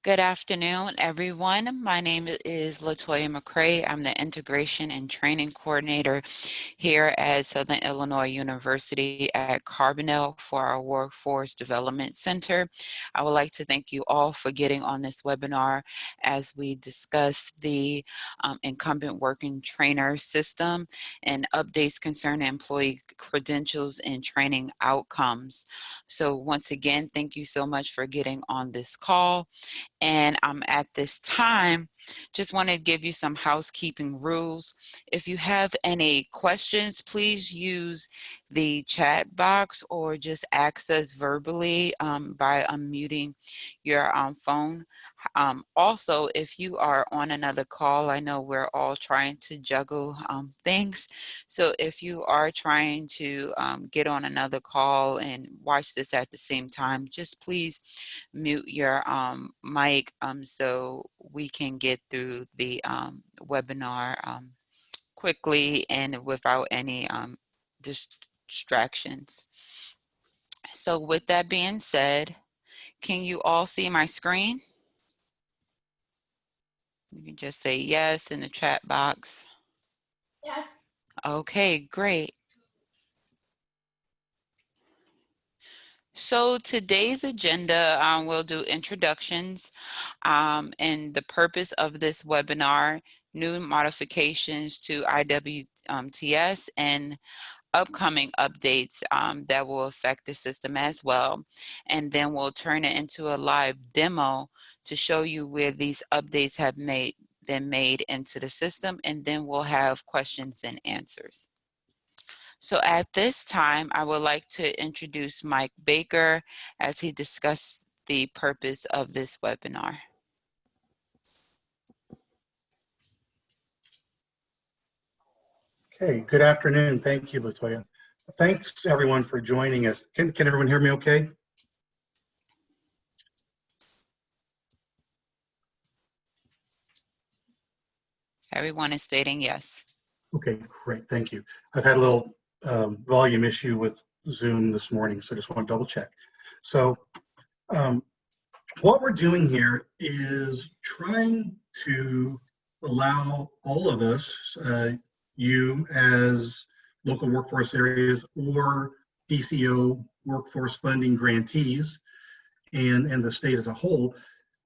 Good afternoon, everyone. My name is Latoya McCray. I'm the Integration and Training Coordinator here at Southern Illinois University at Carbondale for our Workforce Development Center. I would like to thank you all for getting on this webinar as we discuss the incumbent working trainer system and updates concerning employee credentials and training outcomes. So once again, thank you so much for getting on this call. And at this time, just want to give you some housekeeping rules. If you have any questions, please use the chat box or just access verbally by unmuting your phone. Also, if you are on another call, I know we're all trying to juggle things. So if you are trying to get on another call and watch this at the same time, just please mute your mic so we can get through the webinar quickly and without any distractions. So with that being said, can you all see my screen? You can just say yes in the chat box. Yes. Okay, great. So today's agenda, we'll do introductions and the purpose of this webinar, new modifications to IWTS and upcoming updates that will affect the system as well. And then we'll turn it into a live demo to show you where these updates have been made into the system, and then we'll have questions and answers. So at this time, I would like to introduce Mike Baker as he discussed the purpose of this webinar. Okay, good afternoon. Thank you, Latoya. Thanks everyone for joining us. Can everyone hear me okay? Everyone is stating yes. Okay, great, thank you. I've had a little volume issue with Zoom this morning, so just want to double check. So what we're doing here is trying to allow all of us, you as local workforce areas or DCO workforce funding grantees and the state as a whole,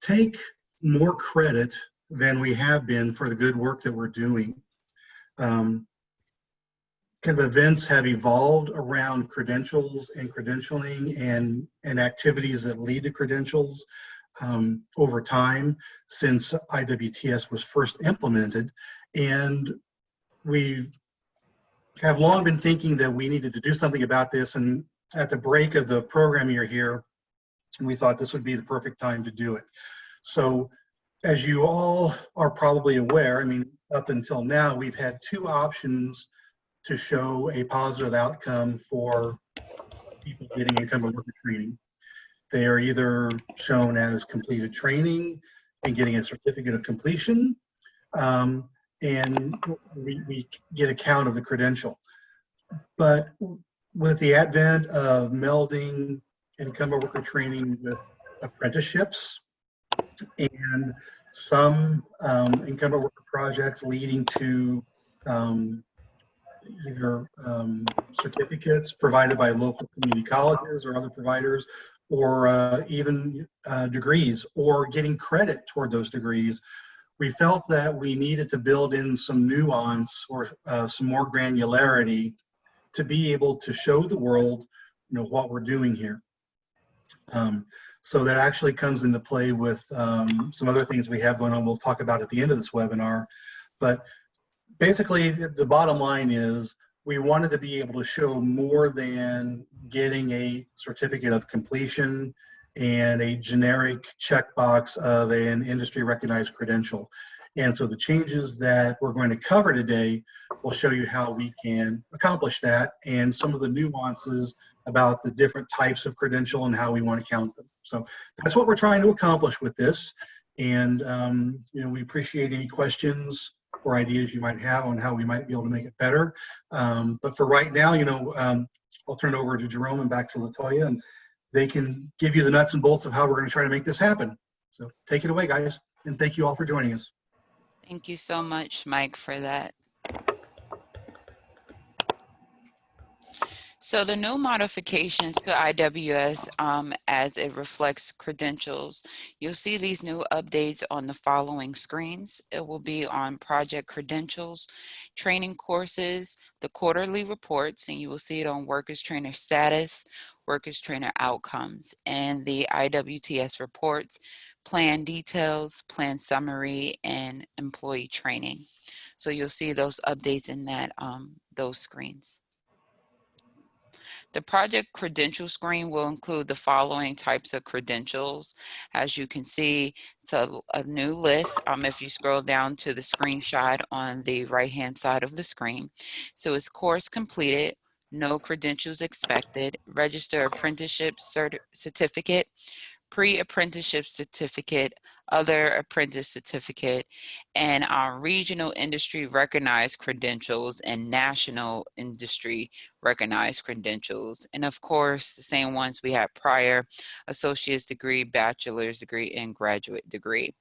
take more credit than we have been for the good work that we're doing. Kind of events have evolved around credentials and credentialing and activities that lead to credentials over time since IWTS was first implemented. And we have long been thinking that we needed to do something about this, and at the break of the program year here, we thought this would be the perfect time to do it. So as you all are probably aware, I mean, up until now, we've had two options to show a positive outcome for people getting incumbent worker training. They are either shown as completed training and getting a certificate of completion, and we get a count of the credential. But with the advent of melding incumbent worker training with apprenticeships and some incumbent worker projects leading to either certificates provided by local community colleges or other providers, or even degrees, or getting credit toward those degrees, we felt that we needed to build in some nuance or some more granularity to be able to show the world, you know, what we're doing here. So that actually comes into play with some other things we have going on we'll talk about at the end of this webinar. But basically, the bottom line is we wanted to be able to show more than getting a certificate of completion and a generic checkbox of an industry recognized credential. And so the changes that we're going to cover today will show you how we can accomplish that and some of the nuances about the different types of credential and how we want to count them. So that's what we're trying to accomplish with this. And you know, we appreciate any questions or ideas you might have on how we might be able to make it better. But for right now, you know, I'll turn it over to Jerome and back to Latoya, and they can give you the nuts and bolts of how we're going to try to make this happen. So take it away, guys. And thank you all for joining us. Thank you so much, Mike, for that. So the new modifications to IWS as it reflects credentials, you'll see these new updates on the following screens. It will be on project credentials, training courses, the quarterly reports, and you will see it on workers trainer status, workers trainer outcomes, and the IWTS reports, plan details, plan summary, and employee training. So you'll see those updates in that those screens. The project credential screen will include the following types of credentials. As you can see, it's a new list if you scroll down to the screenshot on the right-hand side of the screen. So it's course completed, no credentials expected, register apprenticeship certificate, pre-apprenticeship certificate, other apprentice certificate, and our regional industry recognized credentials and national industry recognized credentials. And of course, the same ones we had prior: associate's degree, bachelor's degree, and graduate degree.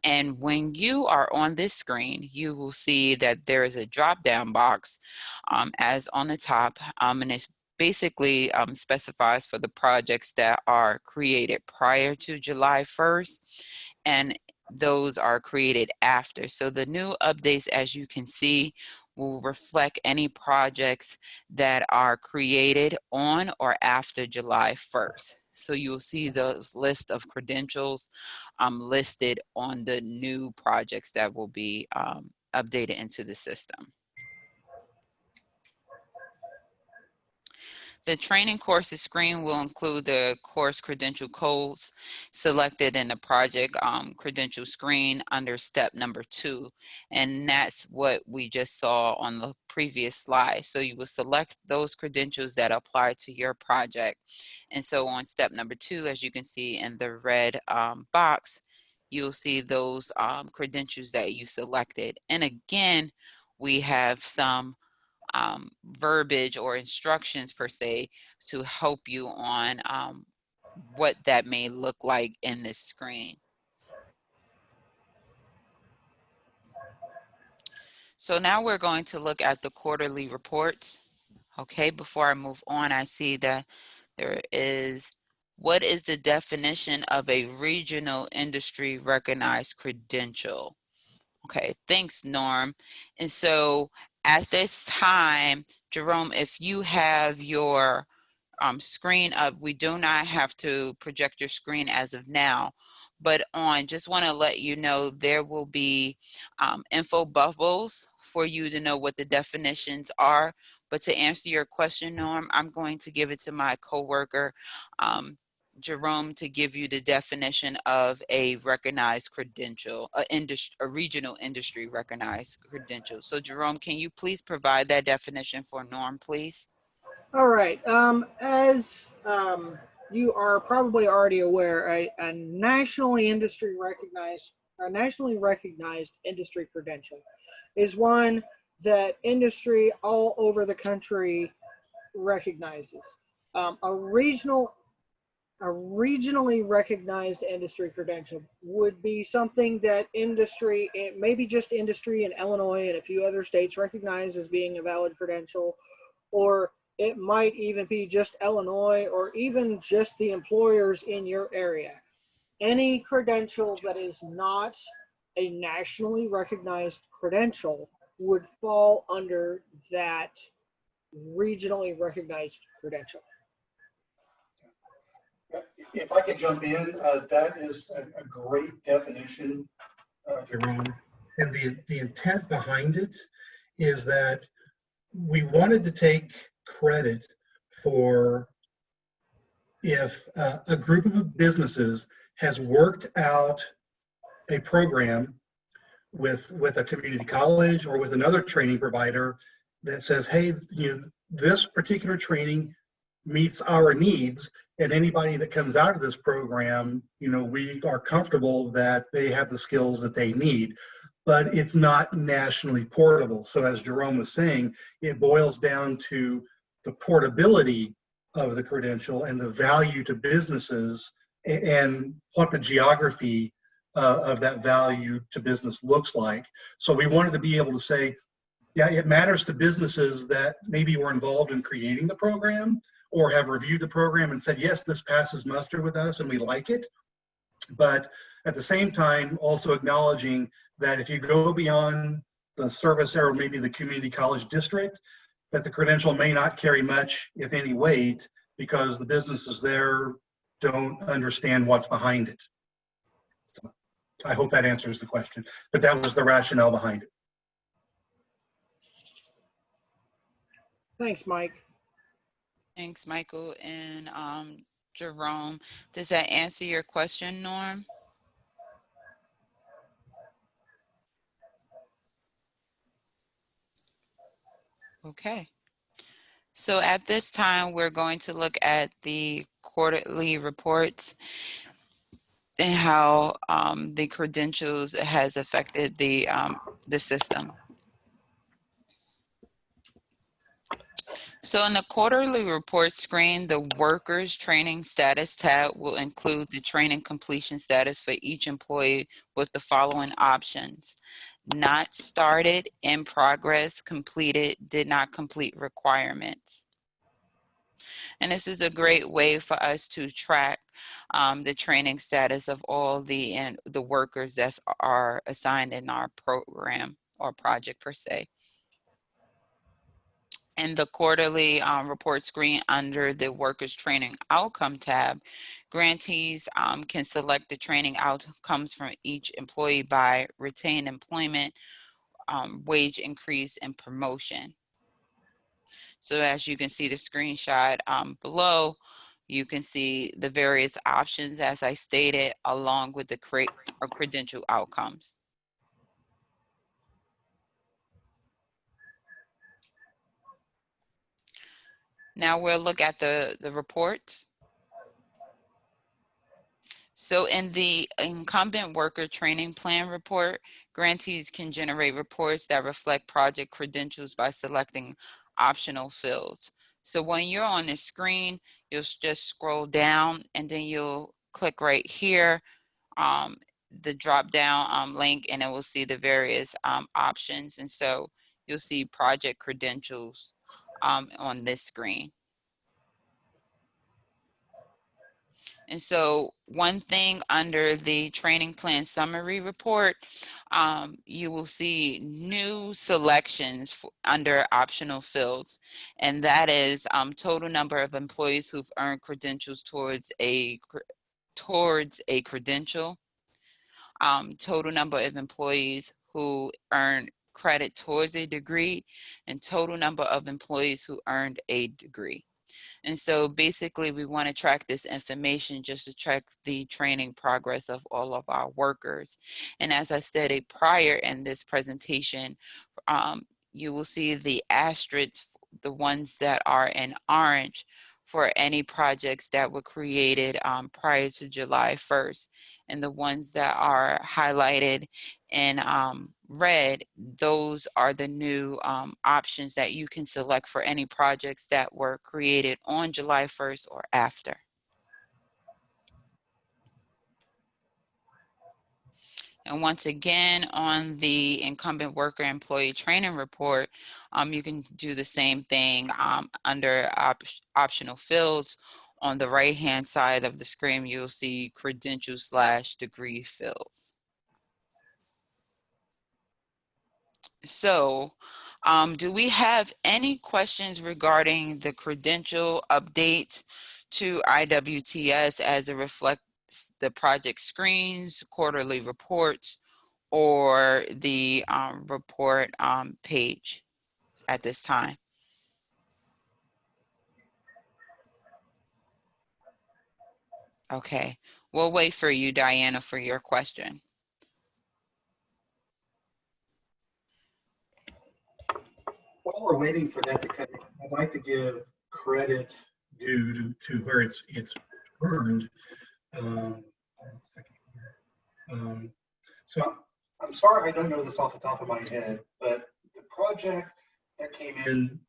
And when you are on this screen, you will see that there is a drop-down box as on the top, and it's basically specifies for the projects that are created prior to July 1st, and those are created after. So the new updates, as you can see, will reflect any projects that are created on or after July 1st. So you'll see those list of credentials listed on the new projects that will be updated into the system. The training courses screen will include the course credential codes selected in the project credential screen under step number 2. And that's what we just saw on the previous slide. So you will select those credentials that apply to your project. And so on step number 2, as you can see in the red box, you'll see those credentials that you selected. And again, we have some verbiage or instructions per se to help you on what that may look like in this screen. So now we're going to look at the quarterly reports. Okay, before I move on, I see that there is, what is the definition of a regional industry recognized credential? Okay, thanks, Norm. And so at this time, Jerome, if you have your screen up, we do not have to project your screen as of now, but just want to let you know there will be info bubbles for you to know what the definitions are. But to answer your question, Norm, I'm going to give it to my coworker, Jerome, to give you the definition of a recognized credential, a regional industry recognized credential. So Jerome, can you please provide that definition for Norm, please? All right. As you are probably already aware, a nationally recognized industry credential is one that industry all over the country recognizes. A regionally recognized industry credential would be something that industry, maybe just industry in Illinois and a few other states, recognize as being a valid credential, or it might even be just Illinois or even just the employers in your area. Any credential that is not a nationally recognized credential would fall under that regionally recognized credential. If I could jump in, that is a great definition, Jerome. And the intent behind it is that we wanted to take credit for if a group of businesses has worked out a program with a community college or with another training provider that says, hey, this particular training meets our needs, and anybody that comes out of this program, we are comfortable that they have the skills that they need, but it's not nationally portable. So as Jerome was saying, it boils down to the portability of the credential and the value to businesses and what the geography of that value to business looks like. So we wanted to be able to say, yeah, it matters to businesses that maybe were involved in creating the program or have reviewed the program and said, yes, this passes muster with us and we like it. But at the same time, also acknowledging that if you go beyond the service or maybe the community college district, that the credential may not carry much, if any, weight because the businesses there don't understand what's behind it. So I hope that answers the question, but that was the rationale behind it. Thanks, Mike. Thanks, Michael. And Jerome, does that answer your question, Norm? Okay. So at this time, we're going to look at the quarterly reports and how the credentials has affected the system. So in the quarterly report screen, the workers training status tab will include the training completion status for each employee with the following options: not started, in progress, completed, did not complete requirements. And this is a great way for us to track the training status of all the workers that are assigned in our program or project per se. In the quarterly report screen under the Workers Training Outcome tab, grantees can select the training outcomes from each employee by retained employment, wage increase, and promotion. So as you can see the screenshot below, you can see the various options as I stated, along with the credential outcomes. Now we'll look at the reports. So in the incumbent worker training plan report, grantees can generate reports that reflect project credentials by selecting optional fields. So when you're on the screen, you'll just scroll down and then you'll click right here, the drop down link, and it will see the various options. And so you'll see project credentials on this screen. And so one thing under the training plan summary report, you will see new selections under optional fields. And that is total number of employees who've earned credentials towards a credential, total number of employees who earn credit towards a degree, and total number of employees who earned a degree. And so basically we want to track this information just to track the training progress of all of our workers. And as I stated prior in this presentation, you will see the asterisks, the ones that are in orange, for any projects that were created prior to July 1st. And the ones that are highlighted in red, those are the new options that you can select for any projects that were created on July 1st or after. And once again, on the incumbent worker employee training report, you can do the same thing under optional fields. On the right-hand side of the screen, you'll see credential/degree fields. So, do we have any questions regarding the credential update to IWTS as it reflects the project screens, quarterly reports, or the report page at this time? Okay, we'll wait for you, Diana, for your question. While we're waiting for that to come, I'd like to give credit due to where it's earned. So I'm sorry I don't know this off the top of my head, but the project that came in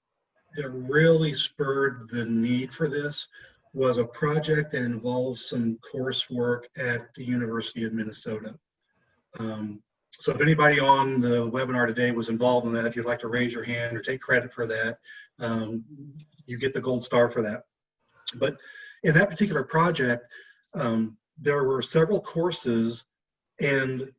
that really spurred the need for this was a project that involves some coursework at the University of Minnesota. So if anybody on the webinar today was involved in that, if you'd like to raise your hand or take credit for that, you get the gold star for that. But in that particular project, there were several courses, and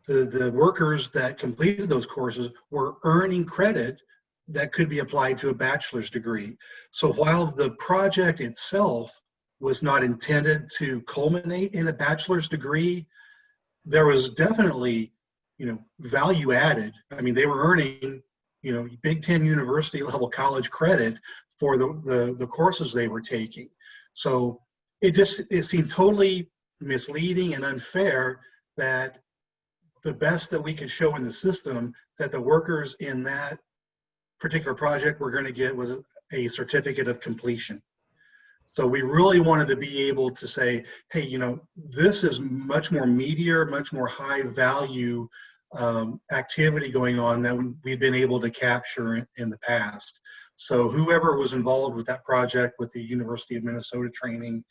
the workers that completed those courses were earning credit that could be applied to a bachelor's degree. So while the project itself was not intended to culminate in a bachelor's degree, there was definitely, value added. I mean, they were earning, Big Ten university level college credit for the courses they were taking. So it seemed totally misleading and unfair that the best that we could show in the system that the workers in that particular project were going to get was a certificate of completion. So we really wanted to be able to say, hey, this is much more meatier, much more high value activity going on than we've been able to capture in the past. So whoever was involved with that project with the University of Minnesota training,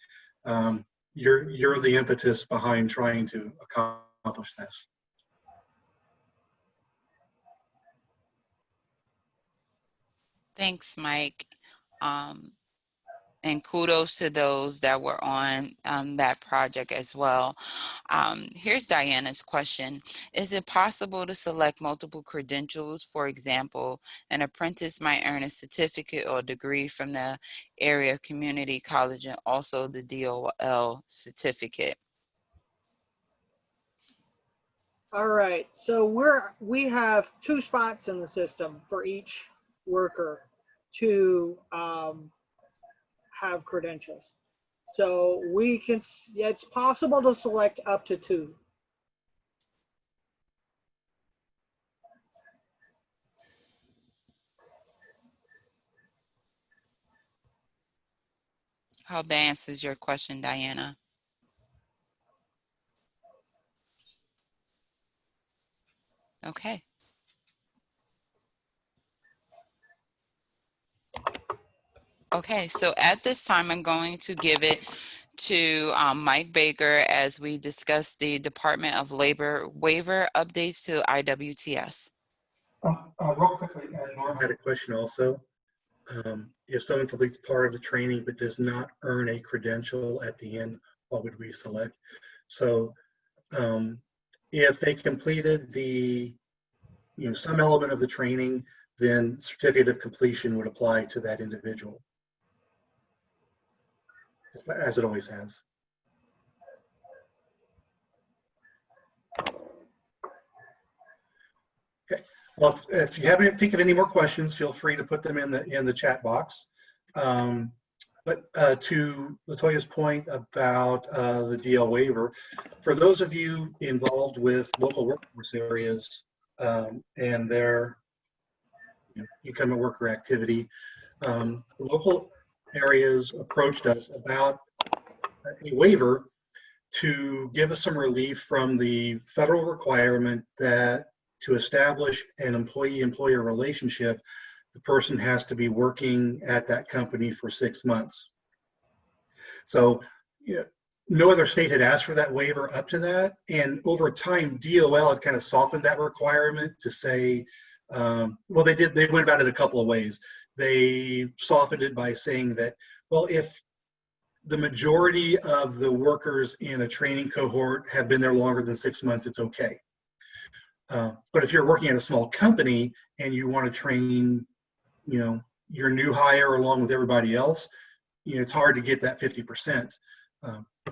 you're the impetus behind trying to accomplish this. Thanks, Mike. And kudos to those that were on that project as well. Here's Diana's question. Is it possible to select multiple credentials? For example, an apprentice might earn a certificate or degree from the area community college and also the DOL certificate. All right, so we have 2 spots in the system for each worker to have credentials. So it's possible to select up to 2. I hope that answers your question, Diana. Okay. Okay, so at this time, I'm going to give it to Mike Baker as we discuss the Department of Labor waiver updates to IWTS. Real quickly, Norm had a question also. If someone completes part of the training but does not earn a credential at the end, what would we select? So if they completed some element of the training, then certificate of completion would apply to that individual, as it always has. Okay. Well, if you think of any more questions, feel free to put them in the chat box. But to Latoya's point about the DL waiver, for those of you involved with local workforce areas and their income worker activity, local areas approached us about a waiver to give us some relief from the federal requirement that to establish an employee-employer relationship, the person has to be working at that company for 6 months. So no other state had asked for that waiver up to that. And over time, DOL had kind of softened that requirement to say, well, they went about it a couple of ways. They softened it by saying that, well, if the majority of the workers in a training cohort have been there longer than 6 months, it's okay. But if you're working at a small company and you want to train, your new hire along with everybody else, it's hard to get that 50%.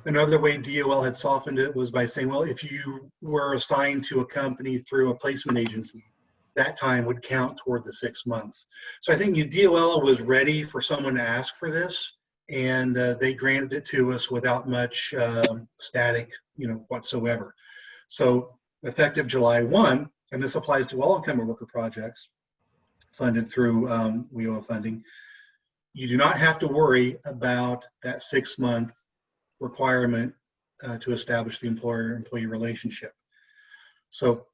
Another way DOL had softened it was by saying, well, if you were assigned to a company through a placement agency, that time would count toward the 6 months. So I think DOL was ready for someone to ask for this, and they granted it to us without much static, whatsoever. So effective July 1, and this applies to all income worker projects funded through WIOA funding, you do not have to worry about that 6 month requirement to establish the employer-employee relationship. So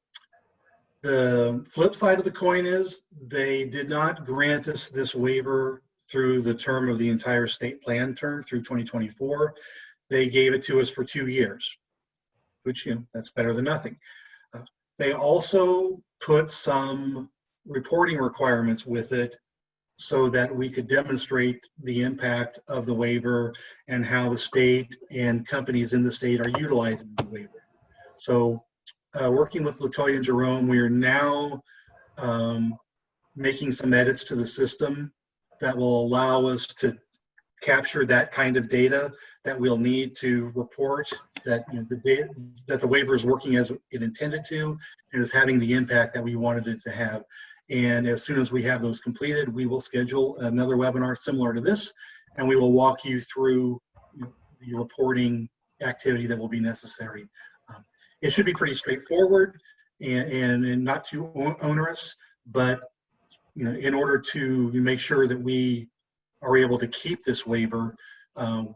the flip side of the coin is they did not grant us this waiver through the term of the entire state plan term through 2024. They gave it to us for 2 years, which, you know, that's better than nothing. They also put some reporting requirements with it so that we could demonstrate the impact of the waiver and how the state and companies in the state are utilizing the waiver. So working with Latoya and Jerome, we are now making some edits to the system that will allow us to capture that kind of data that we'll need to report that, you know, the data that the waiver is working as it intended to and is having the impact that we wanted it to have. And as soon as we have those completed, we will schedule another webinar similar to this, and we will walk you through, you know, the reporting activity that will be necessary. It should be pretty straightforward and not too onerous, but, you know, in order to make sure that we are able to keep this waiver,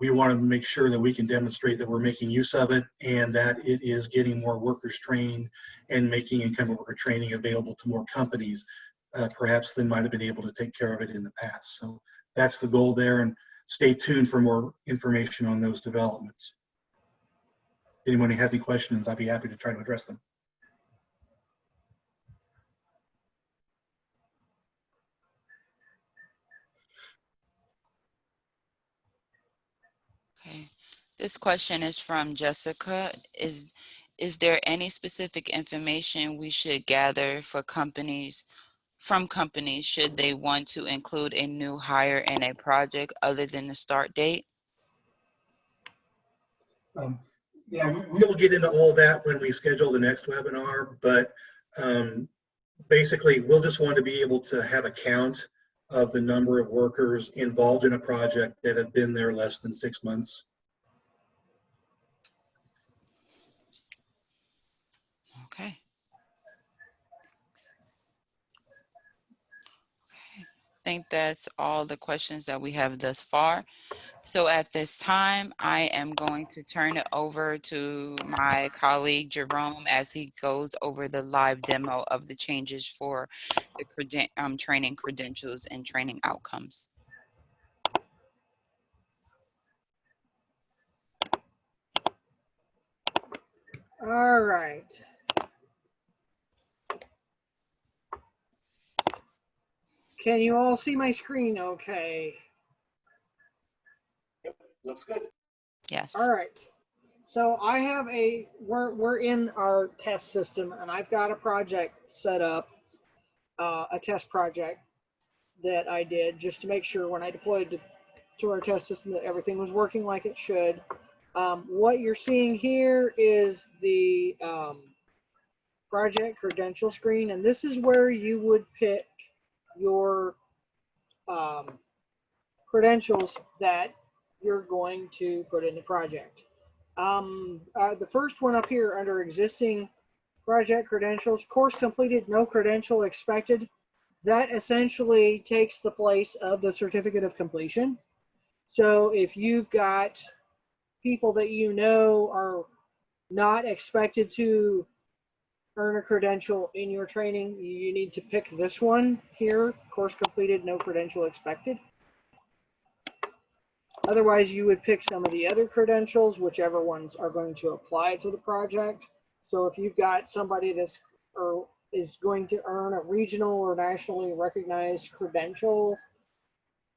we want to make sure that we can demonstrate that we're making use of it and that it is getting more workers trained and making incumbent worker training available to more companies, perhaps than might have been able to take care of it in the past. So that's the goal there, and stay tuned for more information on those developments. If anyone has any questions, I'd be happy to try to address them. Okay. This question is from Jessica. Is there any specific information we should gather for companies, from companies, should they want to include a new hire in a project other than the start date? Yeah, we'll get into all that when we schedule the next webinar, but basically we'll just want to be able to have a count of the number of workers involved in a project that have been there less than 6 months. Okay. I think that's all the questions that we have thus far. So at this time, I am going to turn it over to my colleague Jerome as he goes over the live demo of the changes for the training credentials and training outcomes. All right. Can you all see my screen okay? Yep, looks good. Yes. All right. So I have we're in our test system, and I've got a project set up, a test project that I did just to make sure when I deployed to our test system that everything was working like it should. What you're seeing here is the project credential screen, and this is where you would pick your credentials that you're going to put in the project. The first one up here under existing project credentials, course completed, no credential expected. That essentially takes the place of the certificate of completion. So if you've got people that you know are not expected to earn a credential in your training, you need to pick this one here, course completed, no credential expected. Otherwise, you would pick some of the other credentials, whichever ones are going to apply to the project. So if you've got somebody that's or is going to earn a regional or nationally recognized credential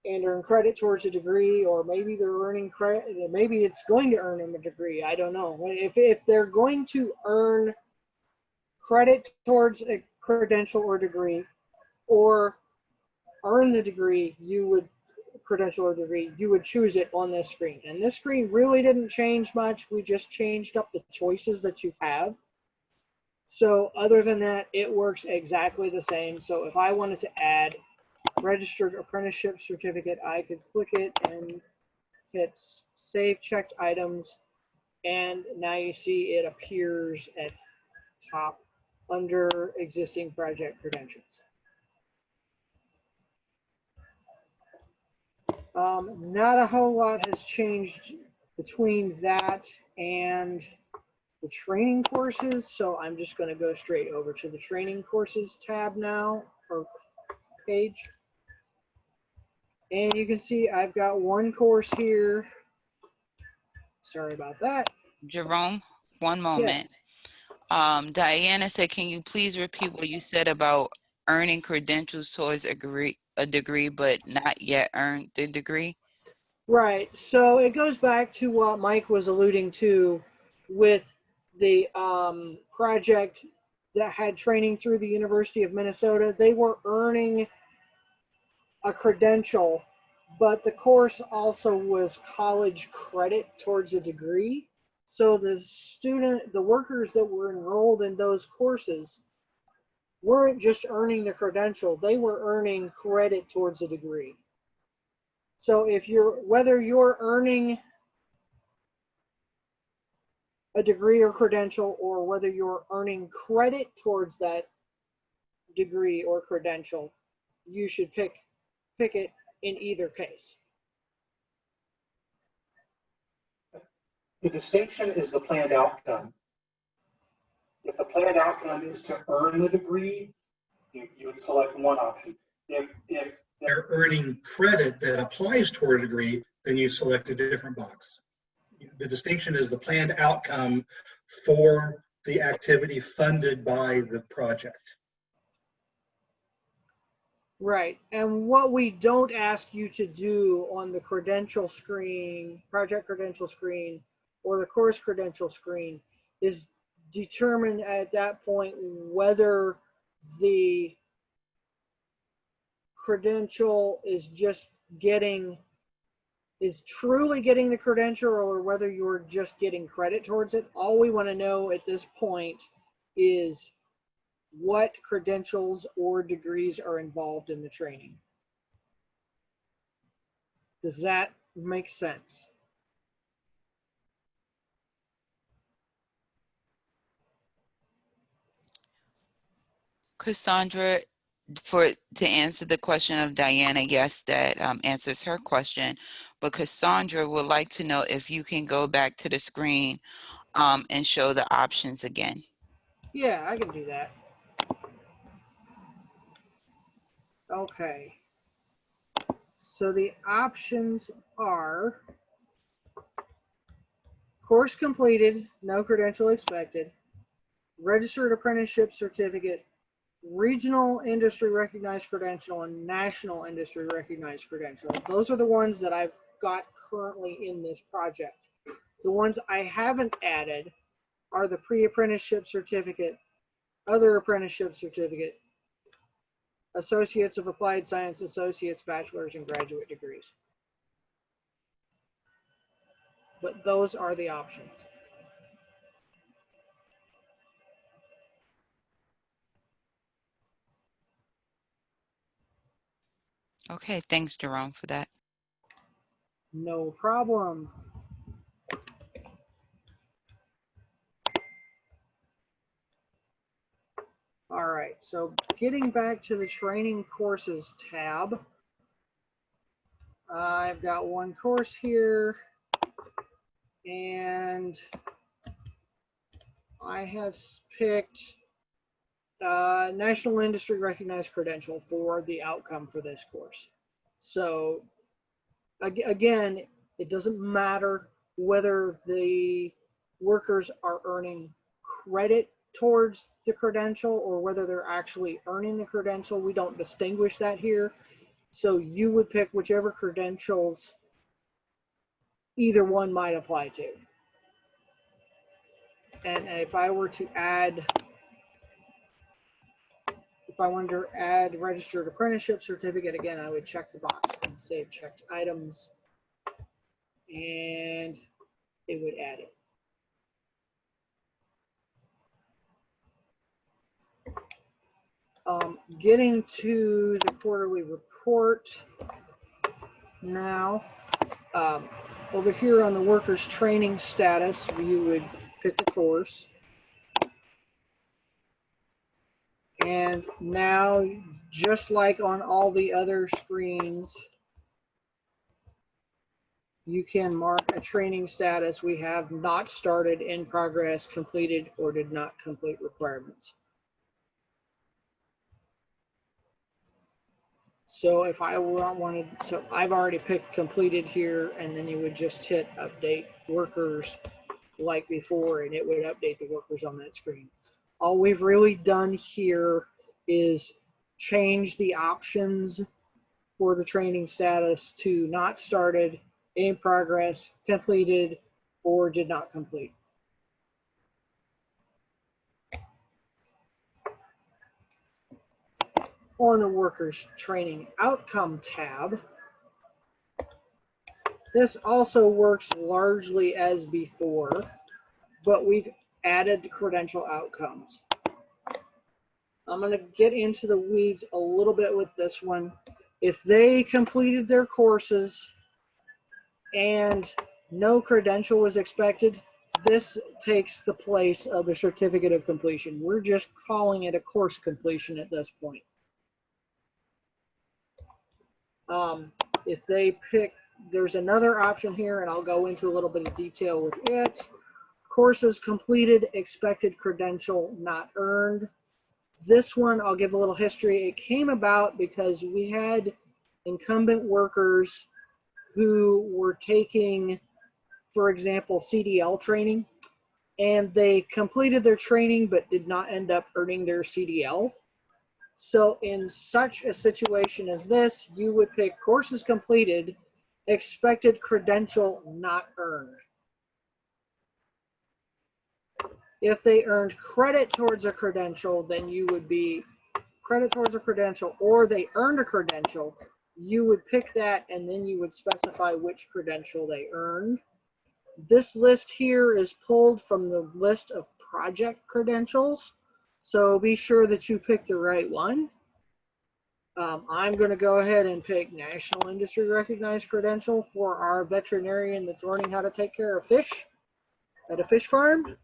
and earn credit towards a degree, or maybe they're earning credit, maybe it's going to earn them a degree, I don't know. If they're going to earn credit towards a credential or degree, or earn the degree, credential or degree, you would choose it on this screen. And this screen really didn't change much. We just changed up the choices that you have. So other than that, it works exactly the same. So if I wanted to add registered apprenticeship certificate, I could click it and hit save checked items. And now you see it appears at top under existing project credentials. Not a whole lot has changed between that and the training courses, so I'm just going to go straight over to the training courses tab now, or page. And you can see I've got one course here. Sorry about that. Jerome, one moment. Yes. Diana said, can you please repeat what you said about earning credentials towards a degree, but not yet earned the degree? Right. So it goes back to what Mike was alluding to with the project that had training through the University of Minnesota. They were earning a credential, but the course also was college credit towards a degree. So the workers that were enrolled in those courses weren't just earning the credential, they were earning credit towards a degree. So whether you're earning a degree or credential or whether you're earning credit towards that degree or credential, you should pick it in either case. The distinction is the planned outcome. If the planned outcome is to earn the degree, you would select one option. If they're earning credit that applies toward a degree, then you select a different box. The distinction is the planned outcome for the activity funded by the project. Right. And what we don't ask you to do on the credential screen, project credential screen, or the course credential screen is determine at that point whether the credential is truly getting the credential or whether you're just getting credit towards it. All we want to know at this point is what credentials or degrees are involved in the training. Does that make sense? Cassandra, to answer the question of Diana, yes, that answers her question. But Cassandra would like to know if you can go back to the screen and show the options again. Yeah, I can do that. Okay. So the options are course completed, no credential expected, registered apprenticeship certificate, regional industry recognized credential, and national industry recognized credential. Those are the ones that I've got currently in this project. The ones I haven't added are the pre-apprenticeship certificate, other apprenticeship certificate, associates of applied science, associates, bachelor's, and graduate degrees. But those are the options. Okay, thanks, Jerome, for that. No problem. All right, so getting back to the training courses tab, I've got one course here, and I have picked National Industry Recognized Credential for the outcome for this course. So again, it doesn't matter whether the workers are earning credit towards the credential or whether they're actually earning the credential. We don't distinguish that here. So you would pick whichever credentials either one might apply to. And if I were to add, if I wanted to add registered apprenticeship certificate, again, I would check the box and save checked items, and it would add it. Getting to the quarterly report now. Over here on the workers training status, you would pick a course. And now, just like on all the other screens, you can mark a training status. We have not started, in progress, completed, or did not complete requirements. So if I wanted, so I've already picked completed here, and then you would just hit update workers like before, and it would update the workers on that screen. All we've really done here is change the options for the training status to not started, in progress, completed, or did not complete. On the workers training outcome tab, this also works largely as before, but we've added credential outcomes. I'm going to get into the weeds a little bit with this one. If they completed their courses and no credential was expected, this takes the place of the certificate of completion. We're just calling it a course completion at this point. If they pick, there's another option here, and I'll go into a little bit of detail with it. Courses completed, expected credential not earned. This one, I'll give a little history. It came about because we had incumbent workers who were taking, for example, CDL training, and they completed their training but did not end up earning their CDL. So in such a situation as this, you would pick courses completed, expected credential not earned. If they earned credit towards a credential, then you would be credit towards a credential, or they earned a credential, you would pick that, and then you would specify which credential they earned. This list here is pulled from the list of project credentials, so be sure that you pick the right one. I'm going to go ahead and pick National Industry Recognized Credential for our veterinarian that's learning how to take care of fish at a fish farm.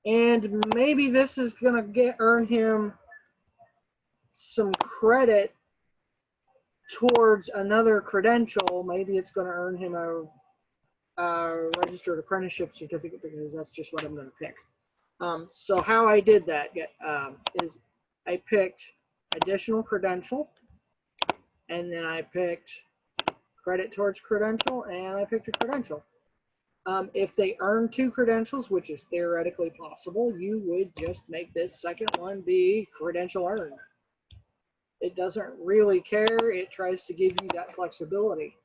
And maybe this is going to earn him some credit towards another credential. Maybe it's going to earn him a registered apprenticeship certificate, because that's just what I'm going to pick. So how I did that is I picked additional credential, and then I picked credit towards credential, and I picked a credential. If they earn 2 credentials, which is theoretically possible, you would just make this second one be credential earned. It doesn't really care. It tries to give you that flexibility.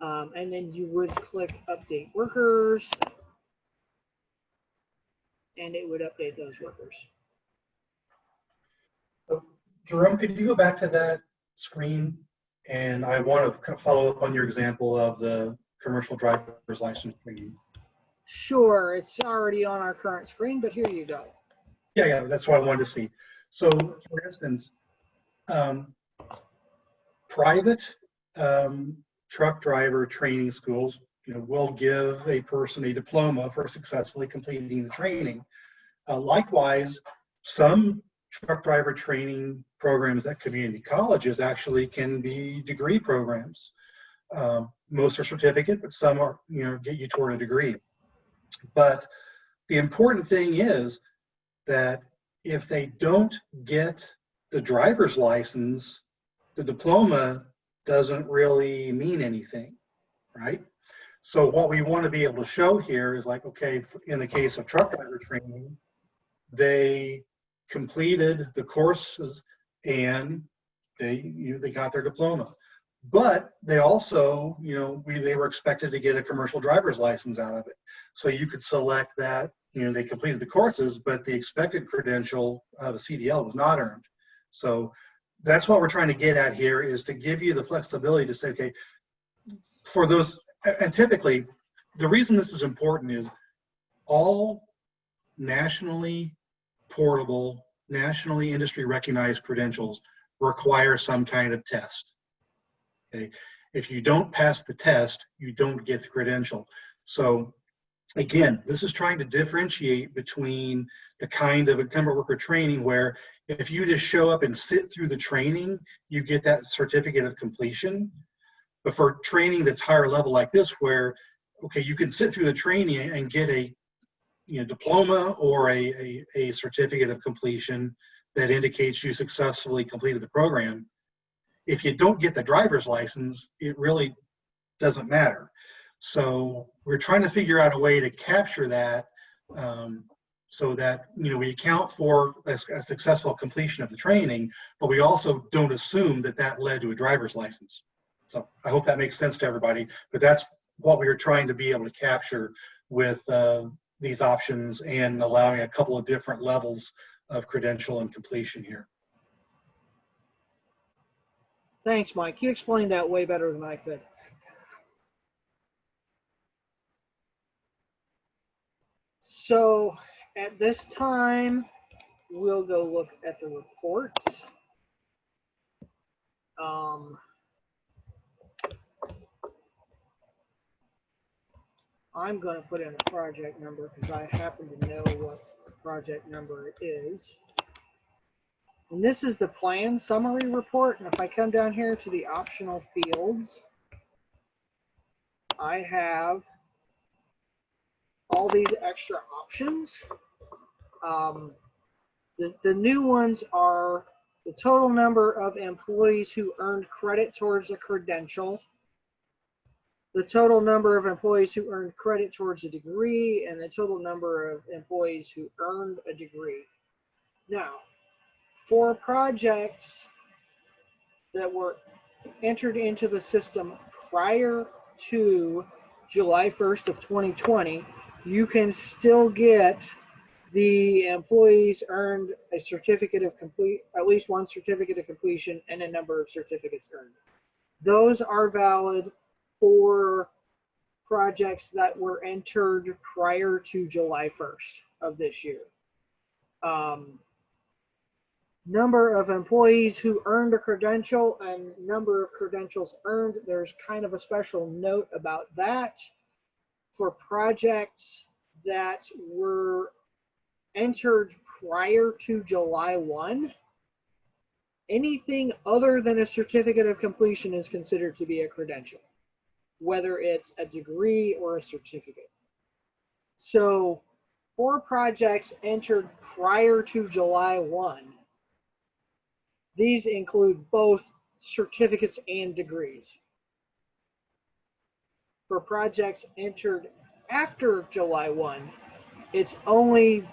And then you would click update workers, and it would update those workers. So, Jerome, could you go back to that screen? And I want to kind of follow up on your example of the commercial driver's license training. Sure, it's already on our current screen, but here you go. Yeah, that's what I wanted to see. So, for instance, private truck driver training schools, will give a person a diploma for successfully completing the training. Likewise, some truck driver training programs at community colleges actually can be degree programs. Most are certificate, but some are, get you toward a degree. But the important thing is that if they don't get the driver's license, the diploma doesn't really mean anything, right? So what we want to be able to show here is like, okay, in the case of truck driver training, they completed the courses and they got their diploma. But they also, they were expected to get a commercial driver's license out of it. So you could select that, they completed the courses, but the expected credential of a CDL was not earned. So that's what we're trying to get at here, is to give you the flexibility to say, okay, for those, and typically, the reason this is important is all nationally portable, nationally industry recognized credentials require some kind of test. Okay. If you don't pass the test, you don't get the credential. So again, this is trying to differentiate between the kind of incumbent worker training where if you just show up and sit through the training, you get that certificate of completion. But for training that's higher level like this, where, okay, you can sit through the training and get a diploma or a certificate of completion that indicates you successfully completed the program. If you don't get the driver's license, it really doesn't matter. So we're trying to figure out a way to capture that, so that, you know, we account for a successful completion of the training, but we also don't assume that that led to a driver's license. So I hope that makes sense to everybody, but that's what we were trying to be able to capture with these options and allowing a couple of different levels of credential and completion here. Thanks, Mike. You explained that way better than I could. So at this time, we'll go look at the reports. I'm going to put in a project number because I happen to know what project number it is. And this is the plan summary report. And if I come down here to the optional fields, I have all these extra options. The new ones are the total number of employees who earned credit towards a credential, the total number of employees who earned credit towards a degree, and the total number of employees who earned a degree. Now, for projects that were entered into the system prior to July 1st of 2020, you can still get the employees earned a certificate of complete, at least one certificate of completion, and a number of certificates earned. Those are valid for projects that were entered prior to July 1st of this year. Number of employees who earned a credential and number of credentials earned, there's kind of a special note about that. For projects that were entered prior to July 1, anything other than a certificate of completion is considered to be a credential, whether it's a degree or a certificate. So for projects entered prior to July 1, these include both certificates and degrees. For projects entered after July 1, it's only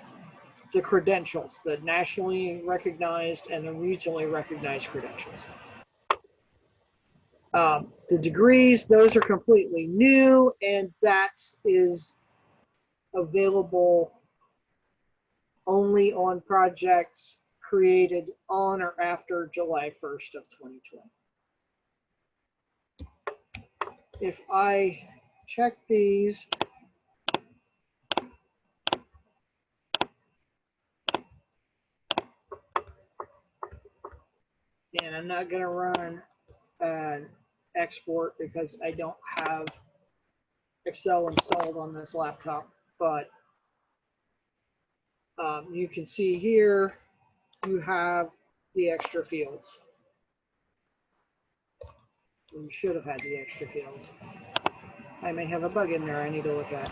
the credentials, the nationally recognized and the regionally recognized credentials. The degrees, those are completely new, and that is available only on projects created on or after July 1st of 2020. If I check these, and I'm not going to run an export because I don't have Excel installed on this laptop, but you can see here you have the extra fields. You should have had the extra fields. I may have a bug in there I need to look at.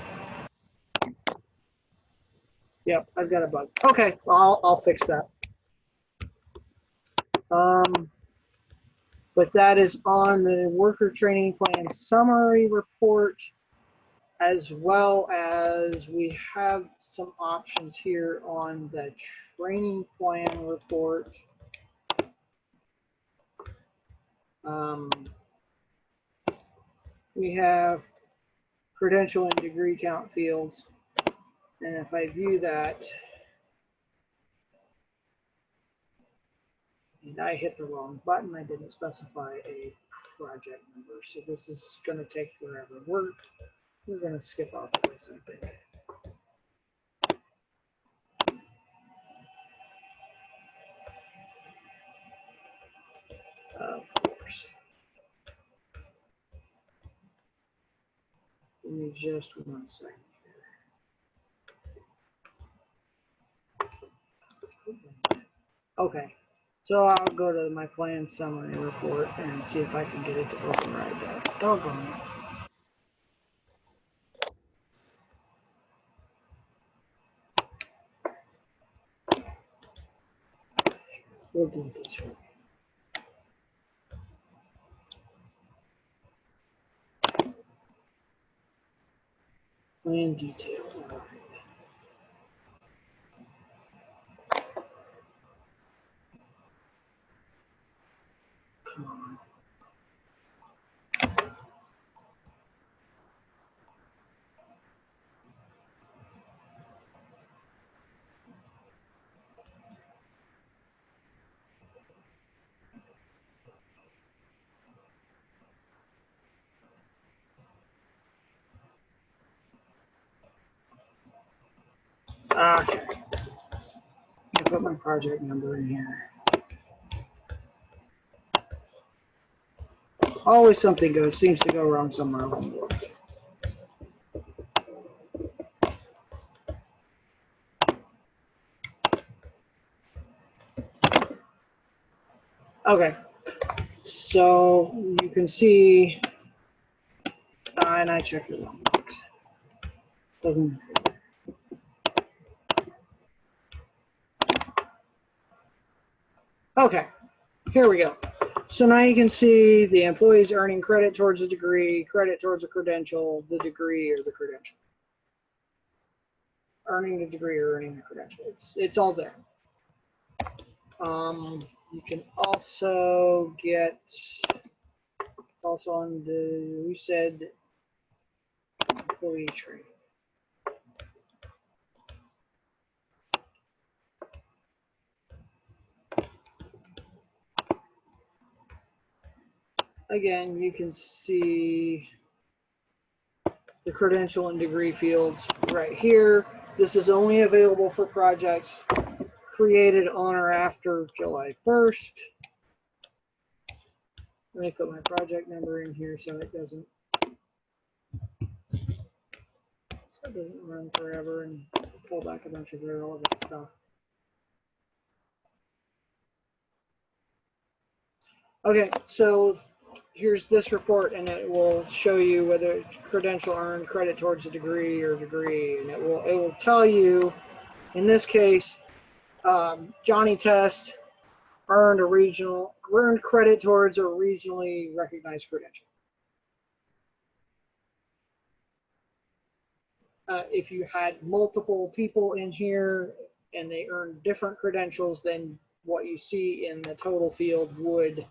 Yep, I've got a bug. Okay, I'll fix that. But that is on the worker training plan summary report, as well as we have some options here on the training plan report. We have credential and degree count fields. And if I view that, and I hit the wrong button, I didn't specify a project number. So this is going to take forever. We're going to skip off this, I think. Of course. Give me just 1 second here. Okay, so I'll go to my plan summary report and see if I can get it to open right there. Doggone it. We'll do it this way. Plan detail. All right. Come on. Okay. I'll put my project number in here. Always something seems to go wrong somewhere along the way. Okay, so you can see, and I checked the wrong box. Doesn't matter. Okay, here we go. So now you can see the employees earning credit towards a degree, credit towards a credential, the degree or the credential. Earning the degree or earning the credential. It's all there. You can also get, also on the, we said employee training. Again, you can see the credential and degree fields right here. This is only available for projects created on or after July 1st. Let me put my project number in here so it doesn't run forever and pull back a bunch of irrelevant stuff. Okay, so here's this report, and it will show you whether credential earned credit towards a degree or degree, and it will tell you, in this case, Johnny Test earned credit towards a regionally recognized credential. If you had multiple people in here and they earned different credentials, then what you see in the total field would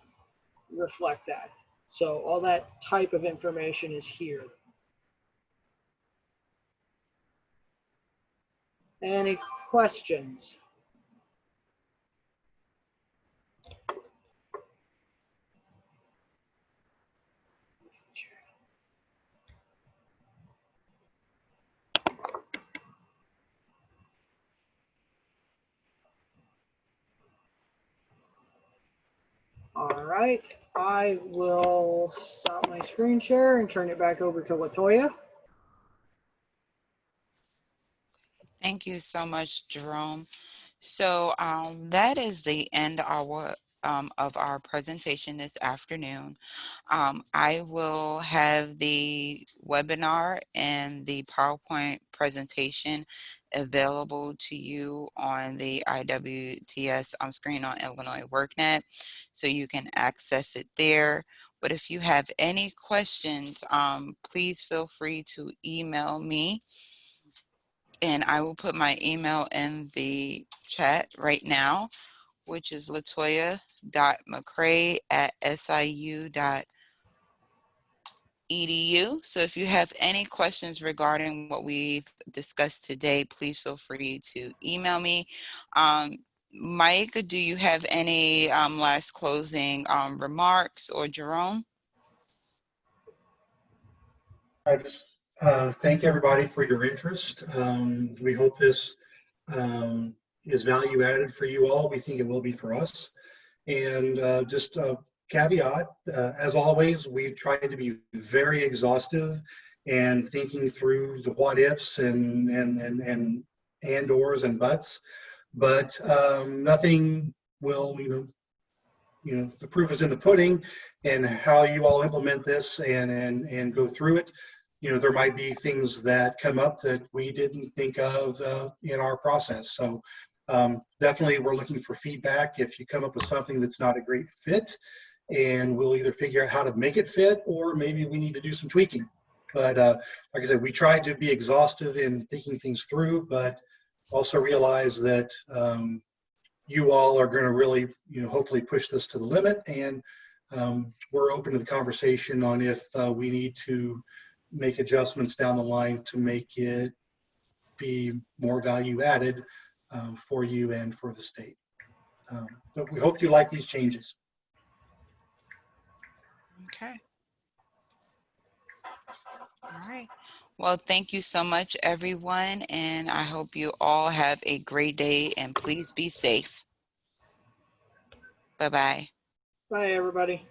reflect that. So all that type of information is here. Any questions? All right, I will stop my screen share and turn it back over to LaToya. Thank you so much, Jerome. So that is the end of our presentation this afternoon. I will have the webinar and the PowerPoint presentation available to you on the IWTS screen on Illinois WorkNet, so you can access it there. But if you have any questions, please feel free to email me, and I will put my email in the chat right now, which is latoya.mccrae@siu.edu. So if you have any questions regarding what we've discussed today, please feel free to email me. Mike, do you have any last closing remarks, or Jerome? I just thank everybody for your interest. We hope this is value added for you all. We think it will be for us. And just a caveat, as always, we've tried to be very exhaustive and thinking through the what ifs and ors and buts, but nothing will, the proof is in the pudding, and how you all implement this and go through it. There might be things that come up that we didn't think of in our process. So Definitely, we're looking for feedback. If you come up with something that's not a great fit, and we'll either figure out how to make it fit, or maybe we need to do some tweaking. But like I said, we tried to be exhaustive in thinking things through, but also realize that you all are going to really, hopefully push this to the limit, and we're open to the conversation on if we need to make adjustments down the line to make it be more value added for you and for the state. But we hope you like these changes. Okay. All right. Well, thank you so much, everyone, and I hope you all have a great day, and please be safe. Bye-bye. Bye, everybody.